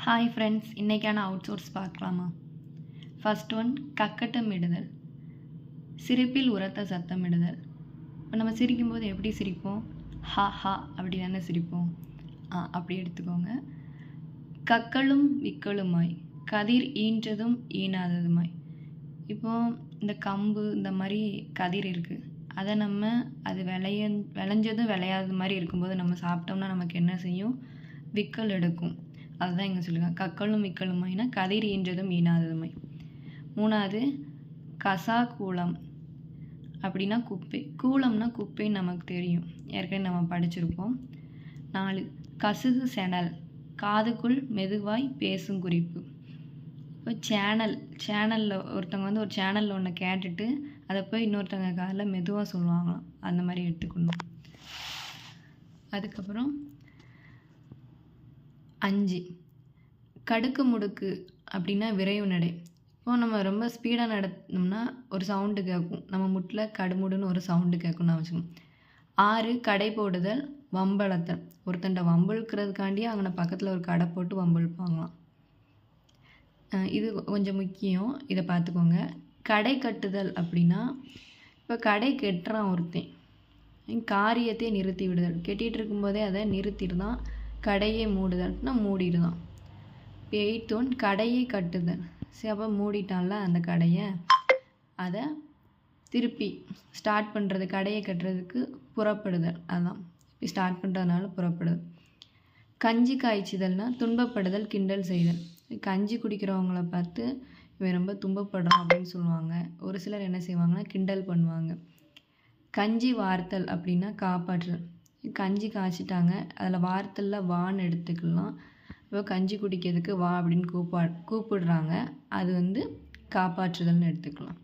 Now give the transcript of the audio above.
Hi friends, இன்றைக்கான அவுட்சோர்ஸ் பார்க்கலாமா? ஃபர்ஸ்ட் ஒன், கக்கட்டமிடுதல். சிரிப்பில் உரத்த சத்தமிடுதல். இப்போ நம்ம சிரிக்கும்போது எப்படி சிரிப்போம்? ஹா ஹா அப்படி தானே சிரிப்போம். அப்படி எடுத்துக்கோங்க. கக்களும் விக்களுமாய், கதிர் ஈன்றதும் ஈனாததுமாய். இப்போது இந்த கம்பு இந்த மாதிரி கதிர் இருக்குது, அதை நம்ம அது விளைஞ்சதும் விளையாத மாதிரி இருக்கும்போது நம்ம சாப்பிட்டோம்னா நமக்கு என்ன செய்யும்? விக்கல் எடுக்கும். அதுதான் இங்கே சொல்லுங்கள். கக்களும் விக்கலுமாய்னா கதிர் ஈன்றதும் ஈனாததுமாய். மூணாவது, கசா கூலம் அப்படின்னா குப்பை. கூலம்னா குப்பைன்னு நமக்கு தெரியும், ஏற்கனவே நம்ம படிச்சிருப்போம். 4, கசுகு செனல், காதுக்குள் மெதுவாய் பேசும் குறிப்பு. இப்போ சேனலில் ஒருத்தவங்க ஒரு சேனலில் ஒன்று கேட்டுட்டு அதை போய் இன்னொருத்தவங்க காதில் மெதுவாக சொல்லுவாங்களாம், அந்த மாதிரி எடுத்துக்கணும். அதுக்கப்புறம் 5, கடுக்கு முடுக்கு அப்படின்னா விரைவு நடை. இப்போ நம்ம ரொம்ப ஸ்பீடாக நடத்தினோம்னா ஒரு சவுண்டு கேட்கும், நம்ம முட்டில் கடுமுடுன்னு ஒரு சவுண்டு கேட்கும்னு வச்சுக்கணும். 6, கடை போடுதல், வம்பளத்தல். ஒருத்தண்ட வம்பிழுக்கிறதுக்காண்டியே அங்கே பக்கத்தில் ஒரு கடை போட்டு வம்பிழுப்பாங்களாம். இது கொஞ்சம் முக்கியம், இதை பார்த்துக்கோங்க. கடை கட்டுதல் அப்படின்னா இப்போ கடை கட்டுறான் ஒருத்தன், காரியத்தை நிறுத்தி விடுதல். கெட்டிகிட்டு இருக்கும்போதே அதை நிறுத்திடுதான். கடையை மூடுதல்னா மூடிடுதான். 8 ஒன், கடையை கட்டுதல். சரி, அப்போ மூடிட்டான்ல அந்த கடையை, அதை திருப்பி ஸ்டார்ட் பண்ணுறது. கடையை கட்டுறதுக்கு புறப்படுதல், அதுதான் ஸ்டார்ட் பண்ணுறதுனால புறப்படுதல். கஞ்சி காய்ச்சிதல்னா துன்பப்படுதல், கிண்டல் செய்தல். கஞ்சி குடிக்கிறவங்கள பார்த்து இவன் ரொம்ப துன்பப்படுறான் அப்படின்னு சொல்லுவாங்க. ஒரு சிலர் என்ன செய்வாங்கன்னா கிண்டல் பண்ணுவாங்க. கஞ்சி வார்த்தல் அப்படின்னா காப்பாற்றுதல். கஞ்சி காய்ச்சிட்டாங்க, அதில் வார்த்தலில் வான்னு எடுத்துக்கலாம். இப்போ கஞ்சி குடிக்கிறதுக்கு வா அப்படின்னு கூப்பிடுறாங்க, அது காப்பாற்றுதல்னு எடுத்துக்கலாம்.